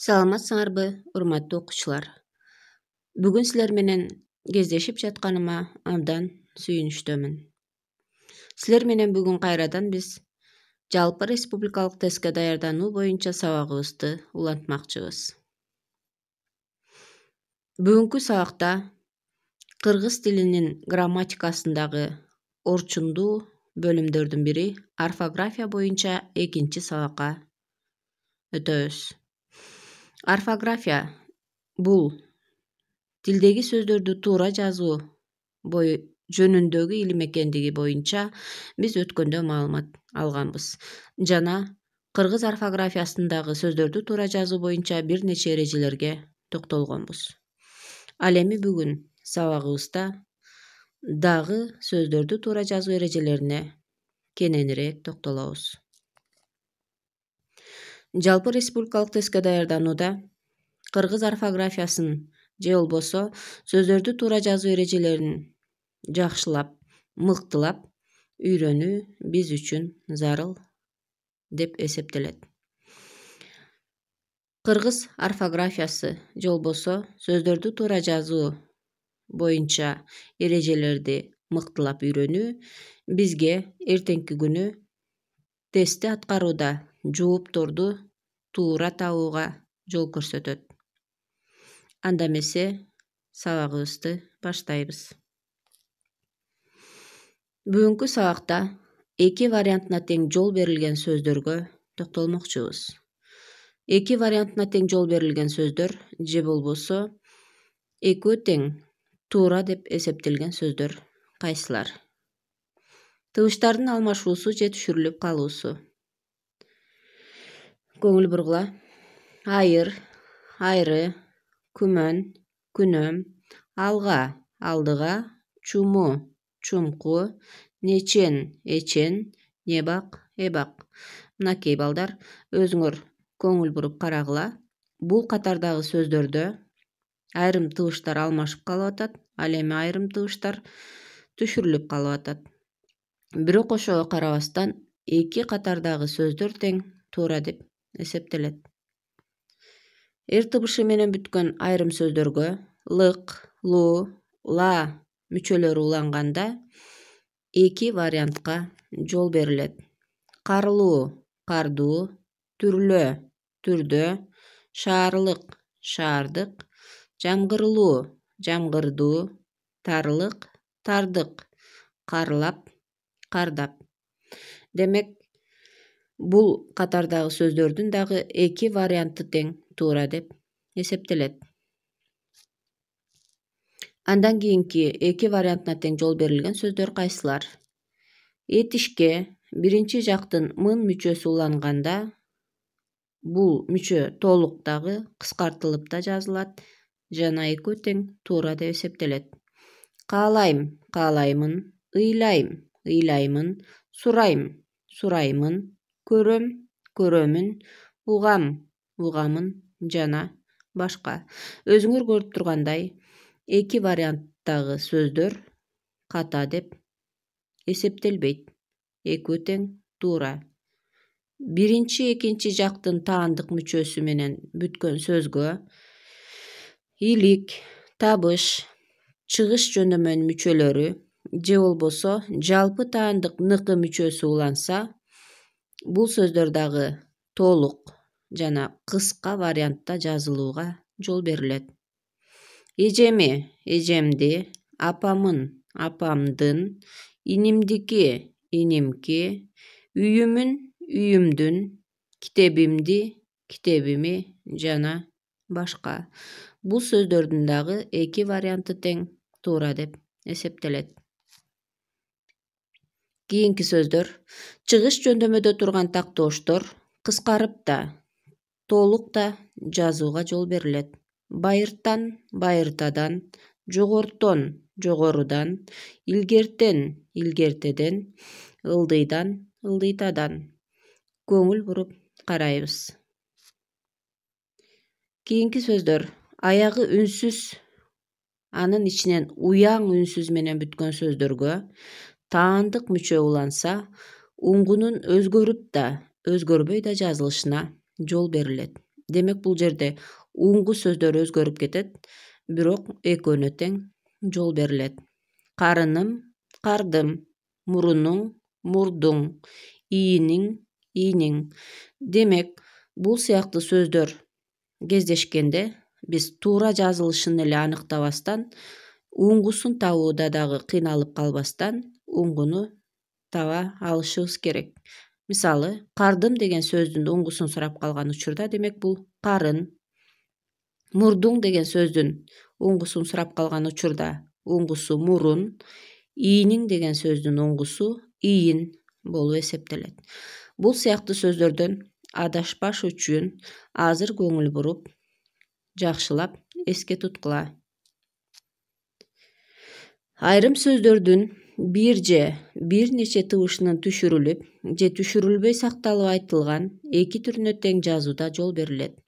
Саламатсыңарбы, урматтуу окуучулар. Бүгүн силер менен кездешип жатканыма абдан сүйүнүчтөмүн. Силер менен бүгүн кайрадан биз жалпы республикалык тестке даярдануу боюнча сабагыбызды улантмакчыбыз. Бүгүнкү сабакта кыргыз тилинин грамматикасындагы орчундуу бөлүмдөрдүн бири орфография боюнча экинчи сабакка өтөбүз. Орфография бул тилдеги сөздөрдү туура жазуу жөнүндөгү илим экендиги боюнча биз өткөндө маалымат алганбыз жана кыргыз орфографиясындагы сөздөрдү туура жазуу боюнча бир нече эрежелерге токтолгонбуз. Ал эми бүгүн сабагыбызда дагы сөздөрдү туура жазуу эрежелерине кененирээк токтолобуз. Жалпы республикалык тестке даярданууда кыргыз орфографиясын же болбосо сөздөрдү туура жазуу эрежелерин жакшылап, мыктылап үйрөнүү биз үчүн зарыл деп эсептелет. Кыргыз орфографиясы же болбосо сөздөрдү туура жазуу боюнча эрежелерди мыктылап үйрөнүү бизге эртеңки күнү тестти аткарууда жоопторду туура табууга жол көрсөтөт. Анда эмесе сабагыбызды баштайбыз. Бүгүнкү сабакта эки вариантына тең жол берилген сөздөргө токтолмокчубуз. Эки вариантына тең жол берилген сөздөр же болбосо экөө тең туура деп эсептелген сөздөр кайсылар? Тыбыштардын алмашуусу же түшүрүлүп калуусу. Көңүл бургула. Айыр, айры, күмөн, күнөм, алга, алдыга, чуму, чумку, нечен, эчен, небак, эбак. Мынакей балдар, өзүңөр көңүл буруп карагыла. Бул катардагы сөздөрдө айрым тыбыштар алмашып калып атат, ал эми айрым тыбыштар түшүрүлүп калып атат. Бирок ошого карабастан эки катардагы сөздөр тең туура деп эсептелет. Эр тыбышы менен бүткөн айрым сөздөргө лык, луу, ла мүчөлөрү уланганда эки вариантка жол берилет. Карлуу, кардуу, түрлө, түрдө, шаарлык, шаардык, жамгырлуу, жамгырдуу, тарлык, тардык, карлап, кардап. Демек, бул катардагы сөздөрдүн дагы эки варианты тең туура деп эсептелет. Андан кийинки эки вариантына тең жол берилген сөздөр кайсылар? Этишке биринчи жактын мын мүчөсү уланганда бул мүчө толук дагы кыскартылып да жазылат жана экөө тең туура деп эсептелет. Каалайм, каалаймын, ыйлайм, ыйлаймын, сурайм, сураймын, көрөм, көрөмүн, угам, угамын жана башка. Өзүңөр көрүп тургандай, эки варианттагы сөздөр ката деп эсептелбейт. Экөө тең туура. Биринчи, экинчи жактын таандык мүчөсү менен бүткөн сөзгө илик, табыш, чыгыш жөндөмөнүн мүчөлөрү же болбосо жалпы таандык ныкы мүчөсү уланса, бул сөздөр дагы толук жана кыска вариантта жазылууга жол берилет. Эжеми, эжемди, апамын, апамдын, инимдики, инимки, үйүмүн, үйүмдүн, китебимди, китебими жана башка. Бул сөздөрдүн дагы эки варианты тең туура деп эсептелет. Кийинки сөздөр. Чыгыш жөндөмөдө турган тактооштор кыскарып да, толук да жазууга жол берилет. Байыртан, байыртадан, жогортон, жогорудан, илгертен, илгертеден, ылдыйдан, ылдыйтадан. Көңүл буруп карайбыз. Кийинки сөздөр. Аягы үнсүз, анын ичинен уяң үнсүз менен бүткөн сөздөргө таандык мүчө уланса, уңгунун өзгөрүп да, өзгөрбөй да жазылышына жол берилет. Демек бул жерде уңгу сөздөр өзгөрүп кетет, бирок экөөнө тең жол берилет. Карыным, кардым, мурунуң, мурдуң, ийиниң, ийниң. Демек бул сыяктуу сөздөр кездешкенде биз туура жазылышын эле аныктабастан, уңгусун табууда дагы кыйналып калбастан уңгуну таба алышыбыз керек. Мисалы, кардым деген сөздүн уңгусун сурап калган учурда, демек бул карын. Мурдуң деген сөздүн уңгусун сурап калган учурда, уңгусу мурун. Ийиниң деген сөздүн уңгусу ийин болуп эсептелет. Бул сыяктуу сөздөрдөн адашпаш үчүн азыр көңүл буруп, жакшылап эске туткула. Айрым сөздөрдүн бир же бир нече тыбышынын түшүрүлүп же түшүрүлбөй сакталып айтылган эки түрүнө тең жазууда жол берилет.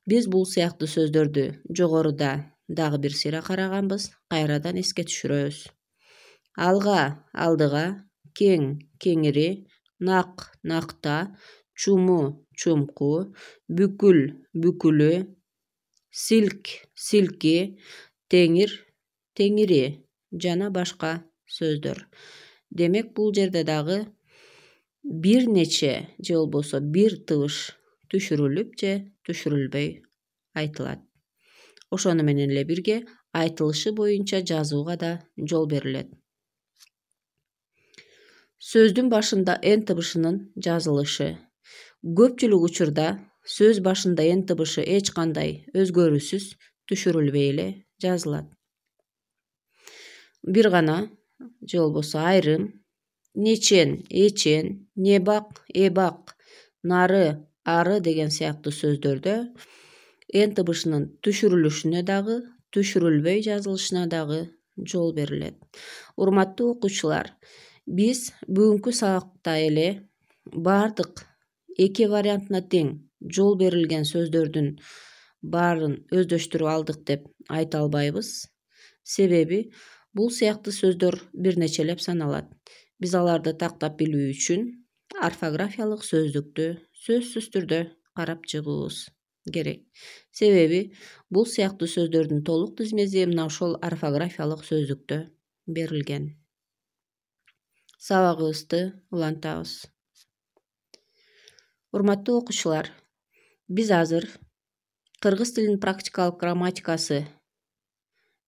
Биз бул сыяктуу сөздөрдү жогоруда дагы бир сыйра караганбыз, кайрадан эске түшүрөбүз. Алга, алдыга, кең, кеңири, нак, накта, чуму, чумку, бүкүл, бүкүлү, силк, силки, теңир, теңири жана башка сөздөр. Демек бул жерде дагы бир нече же болбосо бир тыбыш түшүрүлүп же түшүрүлбөй айтылат. Ошону менен эле бирге айтылышы боюнча жазууга да жол берилет. Сөздүн башында н тыбышынын жазылышы. Көпчүлүк учурда сөз башында н тыбышы эч кандай өзгөрүүсүз түшүрүлбөй эле жазылат. Бир гана же болбосо айрым, нечен, эчен, небак, эбак, нары, ары деген сыяктуу сөздөрдө н тыбышынын түшүрүлүшүнө дагы, түшүрүлбөй жазылышына дагы жол берилет. Урматтуу окуучулар, биз бүгүнкү сабакта эле бардык эки вариантына тең жол берилген сөздөрдүн баарын өздөштүрүп алдык деп айта албайбыз. Себеби бул сыяктуу сөздөр бир нечелеп саналат. Биз аларды тактап билүү үчүн орфографиялык сөздүктү сөзсүз түрдө карап чыгуубуз керек. Себеби бул сыяктуу сөздөрдүн толук тизмеси мына ошол орфографиялык сөздүктө берилген. Сабагыбызды улантабыз. Урматтуу окуучулар, биз азыр кыргыз тилинин практикалык грамматикасы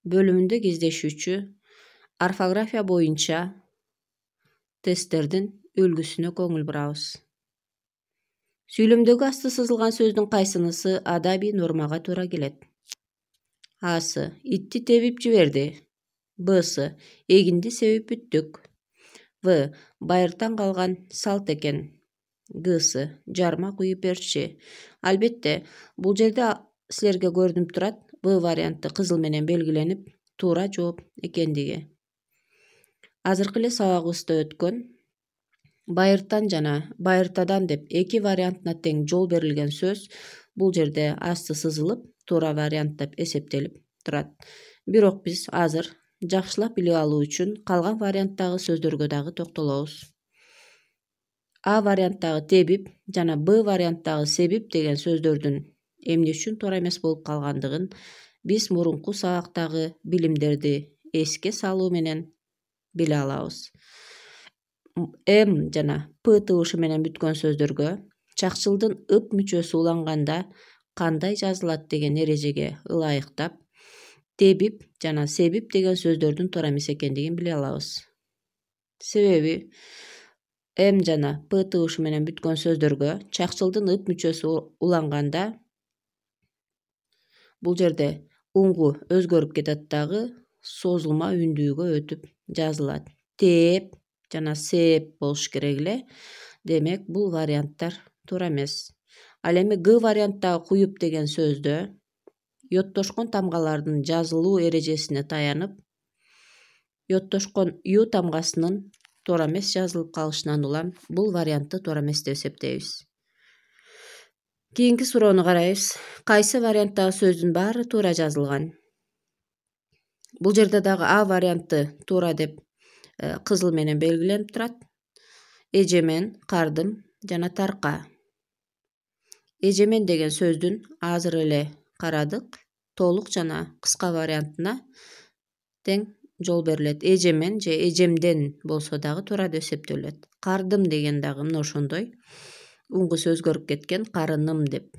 бөлүмүндө кездешүүчү орфография боюнча тесттердин үлгүсүнө көңүл бурабыз. Сүйлөмдөгү асты сызылган сөздүн кайсынысы адабий нормага туура келет? А-сы итти тебип жиберди. Б-сы эгинди себип бүттүк. В. Байыртан калган салт экен. Г-сы жарма куюп берчи. Албетте, бул жерде силерге көрүнүп турат, В варианты кызыл менен белгиленип туура жооп экендиги. Азыркы эле сабагыбызда өткөн байыртан жана байыртадан деп эки вариантына тең жол берилген сөз бул жерде асты сызылып туура вариант деп эсептелип турат. Бирок биз азыр жакшылап билип алуу үчүн калган варианттагы сөздөргө дагы токтолобуз. А варианттагы тебип жана Б варианттагы себип деген сөздөрдүн эмне үчүн туура эмес болуп калгандыгын биз мурунку сабактагы билимдерди эске салуу менен биле алабыз. М жана П тыбышы менен бүткөн сөздөргө чакчылдын ып мүчөсү уланганда кандай жазылат деген эрежеге ылайыктап, тебип жана себип деген сөздөрдүн туура эмес экендигин биле алабыз. Себеби М жана П тыбышы менен бүткөн сөздөргө чакчылдын ып мүчөсү уланганда бул жерде уңгу өзгөрүп кетет дагы созулма үндүүгө өтүп жазылат. Теп жана сеп болуш керек эле. Демек бул варианттар туура эмес. Ал эми Г варианттагы куюп деген сөздө йоттошкон тамгалардын жазылуу эрежесине таянып, йоттошкон ю тамгасынын туура эмес жазылып калышынан улам бул вариантты туура эмес деп эсептейбиз. Кийинки суроону карайбыз. Кайсы варианттагы сөздүн баары туура жазылган? Бул жерде дагы А варианты туура деп кызыл менен белгиленип турат. Эжемен, кардым жана тарка. Эжемен деген сөздүн азыр эле карадык. Толук жана кыска вариантына тең жол берилет. Эжемен же эжемден болсо дагы туурада эсептелет. Кардым деген дагы мына ошондой. Уңгусу өзгөрүп кеткен, карыным деп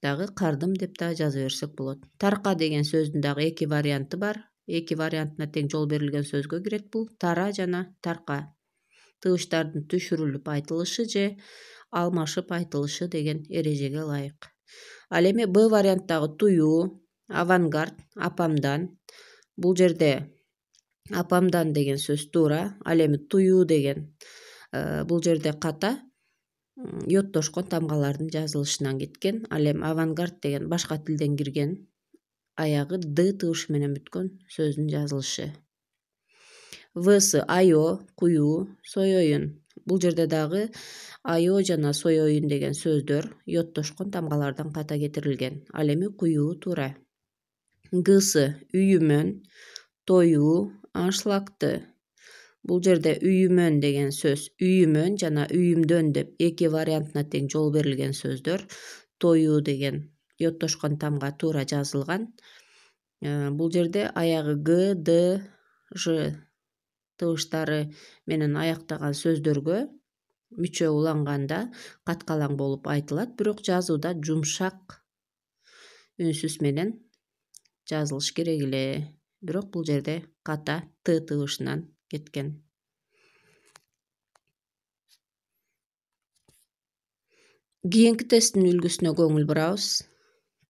дагы кардым деп дагы жаза берсек болот. Тарка деген сөздүн дагы эки варианты бар. Эки вариантына тең жол берилген сөзгө кирет бул. Тара жана тарка. Тыгыштардын түшүрүлүп айтылышы же алмашып айтылышы деген эрежеге ылайык. Ал эми Б варианттагы туюу, авангард, апамдан. Бул жерде апамдан деген сөз туура. Ал эми туюу деген бул жерде ката йоттошкон тамгалардын жазылышынан кеткен. Ал эми авангард деген башка тилден кирген, аягы д тыбышы менен бүткөн сөздүн жазылышы. Всы айо, куюу, соёюн. Бул жерде дагы айо жана соёюн деген сөздөр йоттошкон тамгалардан ката кетирилген. Ал эми куюу туура. Гсы үйүмөн, тоюу, аншлагты. Бул жерде үйүмөн деген сөз үйүмөн жана үйүмдөн деп эки вариантына тең жол берилген сөздөр. Тоюу деген йоттошкон тамга туура жазылган. Бул жерде аягы г, д, ж тыбыштары менен аяктаган сөздөргө мүчө уланганда каткалаң болуп айтылат, бирок жазууда жумшак үнсүз менен жазылыш керек эле. Бирок бул жерде ката т тыбышынан кеткен. Кийинки тесттин үлгүсүнө көңүл бурабыз.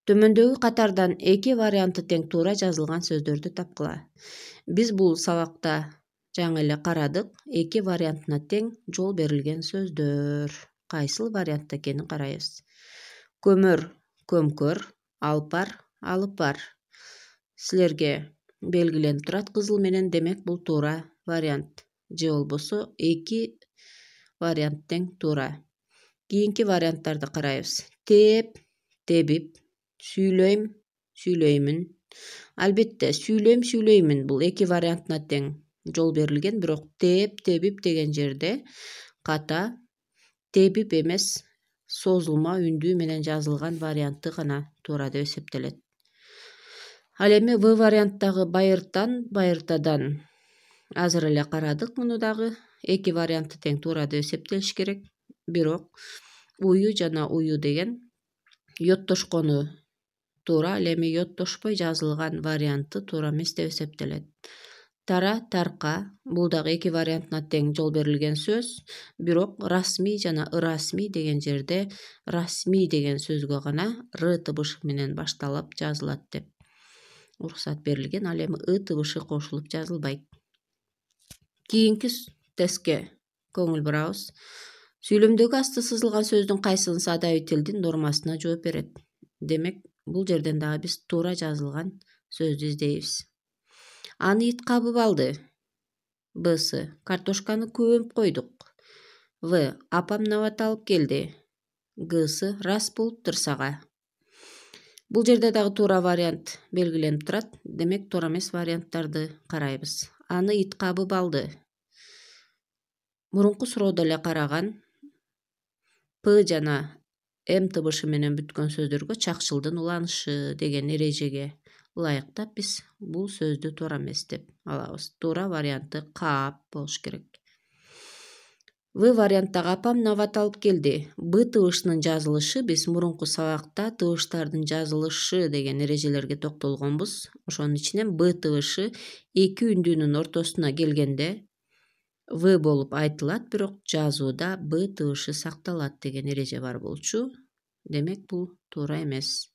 Төмөндөгү катардан эки варианты тең туура жазылган сөздөрдү тапкыла. Биз бул сабакта жаңы эле карадык. Эки вариантына тең жол берилген сөздөр. Кайсыл вариантта экенин карайбыз. Көмөр, көмкөр, алып бар, алып бар. Силерге белгиленип турат кызыл менен, демек бул туура вариант. Же болбосо эки вариант тең туура. Кийинки варианттарды карайбыз. Тээп, тебип, сүйлөйм, сүйлөймүн. Албетте сүйлөйм, сүйлөймүн бул эки вариантына тең жол берилген, бирок тээп, тебип деген жерде ката тебип эмес, созулма үндүү менен жазылган варианты гана туура деп эсептелет. Ал эми В варианттагы байыртадан азыр эле карадык, муну дагы эки варианты тең туура деп эсептелиш керек. Бирок ую жана ую деген йоттошкону туура, ал эми йоттошпой жазылган варианты туура эмес деп эсептелет. Тара, тарка, бул дагы эки вариантына тең жол берилген сөз, бирок расмий жана ырасмий деген жерде расмий деген сөзгө гана р тыбышы менен башталып жазылат деп уруксат берилген. Ал эми ы тыбышы кошулуп жазылбайт. Кийинки тестке көңүл бурабыз. Сүйлөмдөгү асты сызылган сөздүн кайсынысы адабий тилдин нормасына жооп берет? Демек, бул жерден дагы биз туура жазылган сөздү издейбиз. Аны ит кабып алды. Бсы картошканы көмүп койдук. В апам нават алып келди. Гсы рас болуптур сага. Бул жерде дагы туура вариант белгиленип турат. Демек, туура эмес варианттарды карайбыз. Аны ит кабып алды. Мурунку суроодо эле караган П жана М тыбышы менен бүткөн сөздөргө чакчылдын уланышы деген эрежеге ылайыктап биз бул сөздү туура эмес деп алабыз. Туура варианты каап болуш керек. В варианттагы апам нават алып келди. Б тыбышынын жазылышы биз мурунку сабакта тыбыштардын жазылышы деген эрежелерге токтолгонбуз. Ошонун ичинен Б тыбышы эки үндүүнүн ортосуна келгенде В болуп айтылат, бирок жазууда Б тыбышы сакталат деген эреже бар болчу. Демек, бул туура эмес.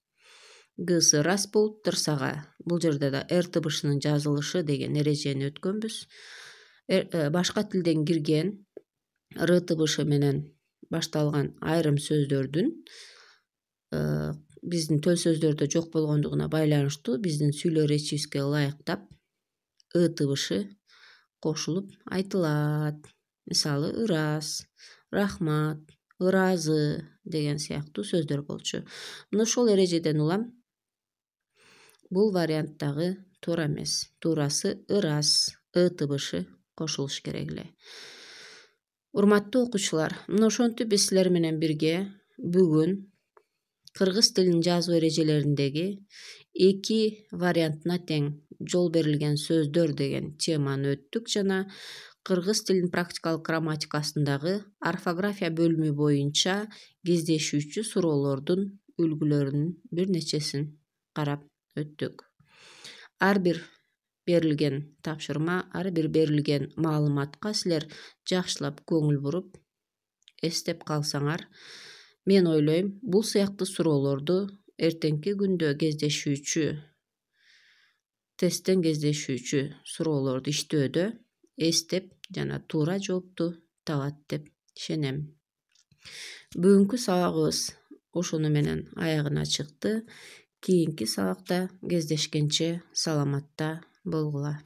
Гсы рас болуптур сага. Бул жерде да Р тыбышынын жазылышы деген эрежени өткөнбүз. Башка тилден кирген Р тыбышы менен башталган айрым сөздөрдүн биздин төл сөздөрдө жок болгондугуна байланыштуу биздин сүйлөө речибизге ылайыктап ы тыбышы кошулуп айтылат. Мисалы, ырас, рахмат, ыраазы деген сыяктуу сөздөр болчу. Мына ошол эрежеден улам бул варианттагы туура эмес. Туурасы ырас, ы тыбышы кошулуш керек эле. Урматтуу окуучулар, мына ошентип биз силер менен бирге бүгүн Кыргыз тилин жазуу эрежелериндеги 2 вариантына тең жол берилген сөздөр деген теманы өттүк жана кыргыз тилин практикалык грамматикасындагы орфография бөлүмү боюнча кездешүүчү суроолордун үлгүлөрүнүн бир нечесин карап өттүк. Ар бир берилген тапшырма, ар бир берилген маалыматка силер жакшылап көңүл буруп эстеп калсаңар, мен ойлойм, бул сыяктуу суроолорду эртеңки күндө тесттен кездешүүчү суроолорду иштөөдө эстеп жана туура жоопту табат деп ишенем. Бүгүнкү сабагыбыз ошону менен аягына чыкты. Кийинки сабакта кездешкенче саламатта болгула.